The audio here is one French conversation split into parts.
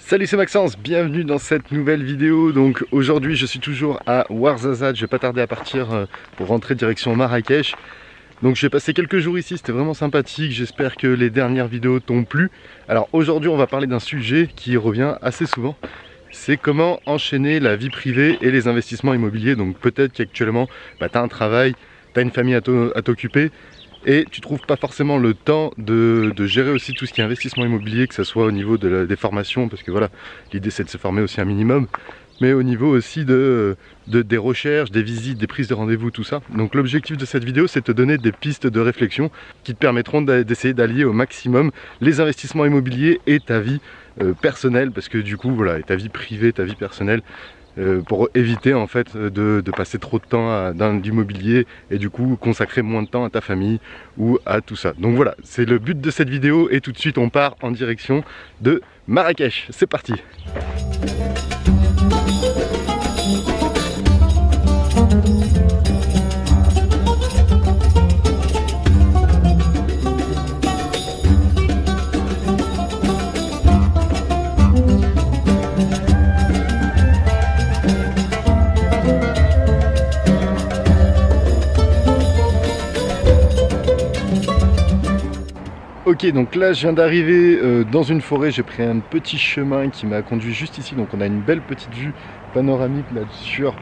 Salut, c'est Maxence, bienvenue dans cette nouvelle vidéo. Donc aujourd'hui je suis toujours à Ouarzazate, je vais pas tarder à partir pour rentrer direction Marrakech. Donc j'ai passé quelques jours ici, c'était vraiment sympathique, j'espère que les dernières vidéos t'ont plu. Alors aujourd'hui on va parler d'un sujet qui revient assez souvent, c'est comment enchaîner la vie privée et les investissements immobiliers. Donc peut-être qu'actuellement tu as un travail, tu as une famille à t'occuper, et tu trouves pas forcément le temps de gérer aussi tout ce qui est investissement immobilier, que ce soit au niveau des formations, parce que voilà, l'idée c'est de se former aussi un minimum, mais au niveau aussi des recherches, des visites, des prises de rendez-vous, tout ça. Donc l'objectif de cette vidéo, c'est de te donner des pistes de réflexion qui te permettront d'essayer d'allier au maximum les investissements immobiliers et ta vie personnelle, parce que du coup voilà, et ta vie privée, ta vie personnelle, pour éviter en fait de passer trop de temps dans l'immobilier et du coup consacrer moins de temps à ta famille ou à tout ça. Donc voilà, c'est le but de cette vidéo et tout de suite on part en direction de Marrakech. C'est parti! Ok, donc là je viens d'arriver dans une forêt, j'ai pris un petit chemin qui m'a conduit juste ici, donc on a une belle petite vue panoramique là sur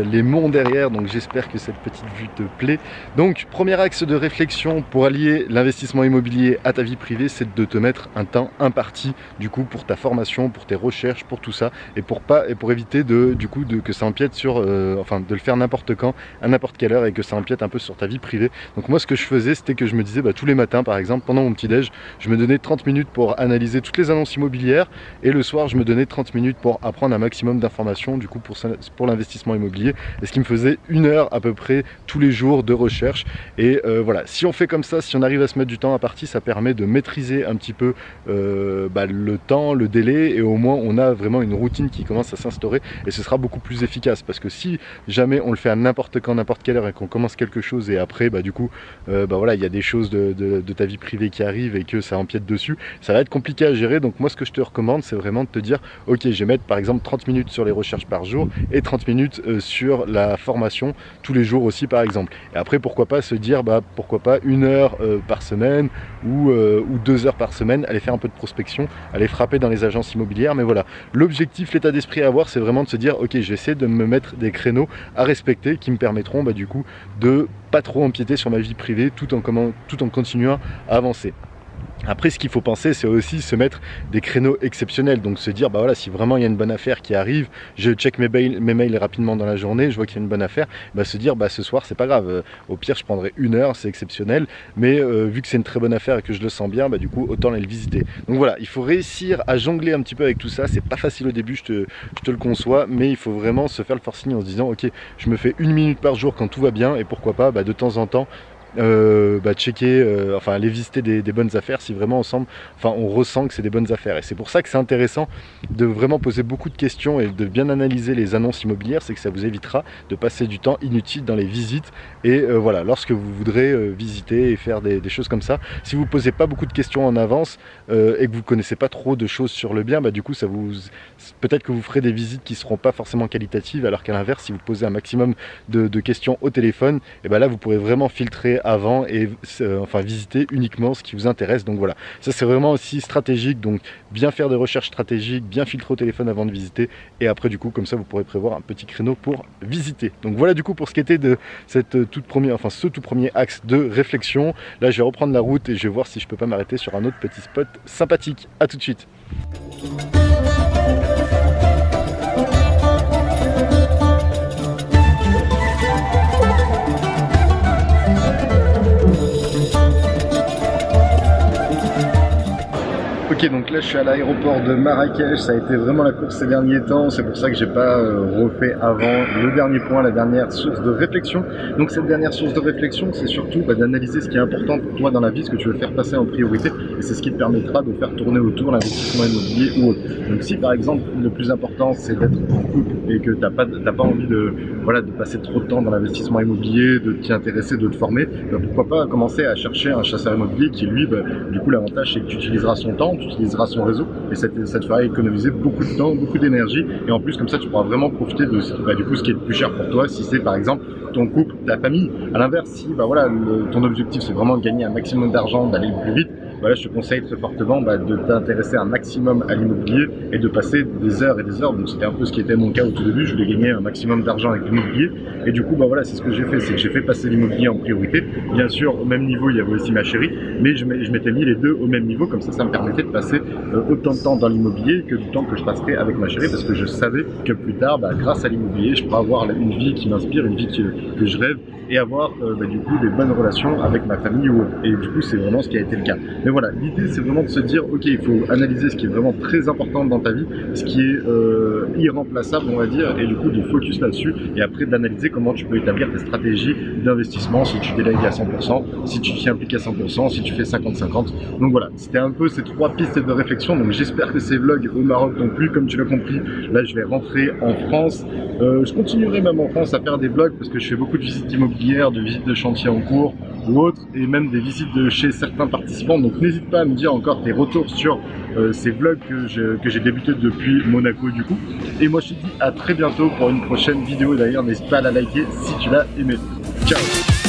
les monts derrière, donc j'espère que cette petite vue te plaît. Donc premier axe de réflexion pour allier l'investissement immobilier à ta vie privée, c'est de te mettre un temps imparti du coup pour ta formation, pour tes recherches, pour tout ça, et pour éviter que ça empiète sur, enfin de le faire n'importe quand, à n'importe quelle heure, et que ça empiète un peu sur ta vie privée. Donc moi ce que je faisais, c'était que je me disais tous les matins par exemple, pendant mon petit déj, je me donnais 30 minutes pour analyser toutes les annonces immobilières, et le soir je me donnais 30 minutes pour apprendre un maximum d'informations du coup pour l'investissement immobilier, et ce qui me faisait 1 heure à peu près tous les jours de recherche. Et voilà, si on fait comme ça, si on arrive à se mettre du temps à partie, ça permet de maîtriser un petit peu le temps, le délai, et au moins on a vraiment une routine qui commence à s'instaurer, et ce sera beaucoup plus efficace. Parce que si jamais on le fait à n'importe quand, n'importe quelle heure, et qu'on commence quelque chose et après du coup voilà, il y a des choses de ta vie privée qui arrivent et que ça empiète dessus, ça va être compliqué à gérer. Donc moi ce que je te recommande, c'est vraiment de te dire ok, je vais mettre par exemple 30 minutes sur les recherches par jour et 30 minutes sur la formation tous les jours aussi par exemple. Et après pourquoi pas se dire pourquoi pas 1 heure par semaine ou 2 heures par semaine, aller faire un peu de prospection, aller frapper dans les agences immobilières. Mais voilà, l'objectif, l'état d'esprit à avoir, c'est vraiment de se dire ok, j'essaie de me mettre des créneaux à respecter qui me permettront du coup de pas trop empiéter sur ma vie privée tout en continuant à avancer. Après, ce qu'il faut penser, c'est aussi se mettre des créneaux exceptionnels. Donc se dire, voilà, si vraiment il y a une bonne affaire qui arrive, je check mes mails rapidement dans la journée, je vois qu'il y a une bonne affaire, se dire, ce soir, c'est pas grave. Au pire, je prendrai 1 heure, c'est exceptionnel. Mais vu que c'est une très bonne affaire et que je le sens bien, du coup, autant aller le visiter. Donc voilà, il faut réussir à jongler un petit peu avec tout ça. C'est pas facile au début, je te le conçois, mais il faut vraiment se faire le forcing en se disant, ok, je me fais 1 minute par jour quand tout va bien, et pourquoi pas, de temps en temps, checker, aller visiter des bonnes affaires si vraiment on ressent que c'est des bonnes affaires. Et c'est pour ça que c'est intéressant de vraiment poser beaucoup de questions et de bien analyser les annonces immobilières, c'est que ça vous évitera de passer du temps inutile dans les visites. Et voilà, lorsque vous voudrez visiter et faire des choses comme ça, si vous ne posez pas beaucoup de questions en avance et que vous ne connaissez pas trop de choses sur le bien, du coup peut-être que vous ferez des visites qui ne seront pas forcément qualitatives, alors qu'à l'inverse, si vous posez un maximum de questions au téléphone, et là vous pourrez vraiment filtrer avant et visiter uniquement ce qui vous intéresse. Donc voilà, ça c'est vraiment aussi stratégique. Donc bien faire des recherches stratégiques, bien filtrer au téléphone avant de visiter, et après du coup comme ça vous pourrez prévoir un petit créneau pour visiter. Donc voilà du coup pour ce qui était de cette ce tout premier axe de réflexion. Là je vais reprendre la route et je vais voir si je peux pas m'arrêter sur un autre petit spot sympathique. À tout de suite. Ok, donc là je suis à l'aéroport de Marrakech, ça a été vraiment la course ces derniers temps, c'est pour ça que j'ai pas refait avant le dernier point, la dernière source de réflexion. Donc cette dernière source de réflexion, c'est surtout d'analyser ce qui est important pour toi dans la vie, ce que tu veux faire passer en priorité, et c'est ce qui te permettra de faire tourner autour l'investissement immobilier ou autre. Donc si par exemple le plus important c'est d'être en couple et que t'as pas envie de passer trop de temps dans l'investissement immobilier, de t'y intéresser, de te former, pourquoi pas commencer à chercher un chasseur immobilier qui lui, du coup l'avantage c'est que tu utiliseras son temps, tu utiliseras son réseau et ça te fera économiser beaucoup de temps, beaucoup d'énergie et en plus comme ça tu pourras vraiment profiter de du coup ce qui est le plus cher pour toi si c'est par exemple ton couple, ta famille. À l'inverse, si voilà, ton objectif c'est vraiment de gagner un maximum d'argent, d'aller le plus vite, voilà, je te conseille très fortement de t'intéresser un maximum à l'immobilier et de passer des heures et des heures. Donc c'était un peu ce qui était mon cas au tout début, je voulais gagner un maximum d'argent avec l'immobilier et du coup voilà, c'est ce que j'ai fait, c'est que j'ai fait passer l'immobilier en priorité. Bien sûr au même niveau il y avait aussi ma chérie, mais je m'étais mis les deux au même niveau, comme ça me permettait de passer autant de temps dans l'immobilier que du temps que je passerais avec ma chérie, parce que je savais que plus tard, grâce à l'immobilier, je pourrais avoir une vie qui m'inspire, une vie que je rêve et avoir du coup des bonnes relations avec ma famille ou autre. Et du coup c'est vraiment ce qui a été le cas. Mais voilà, l'idée c'est vraiment de se dire ok, il faut analyser ce qui est vraiment très important dans ta vie, ce qui est irremplaçable on va dire, et du coup de focus là-dessus et après d'analyser comment tu peux établir tes stratégies d'investissement, si tu délègues à 100%, si tu t'y impliques à 100%, si tu fais 50-50. Donc voilà, c'était un peu ces trois pistes de réflexion. Donc j'espère que ces vlogs au Maroc non plus, comme tu l'as compris, là je vais rentrer en France. Je continuerai même en France à faire des vlogs parce que je fais beaucoup de visites immobilières, de visites de chantier en cours ou autres, et même des visites de chez certains participants. Donc n'hésite pas à me dire encore tes retours sur ces vlogs que j'ai débuté depuis Monaco du coup. Et moi je te dis à très bientôt pour une prochaine vidéo. D'ailleurs n'hésite pas à la liker si tu l'as aimé. Ciao.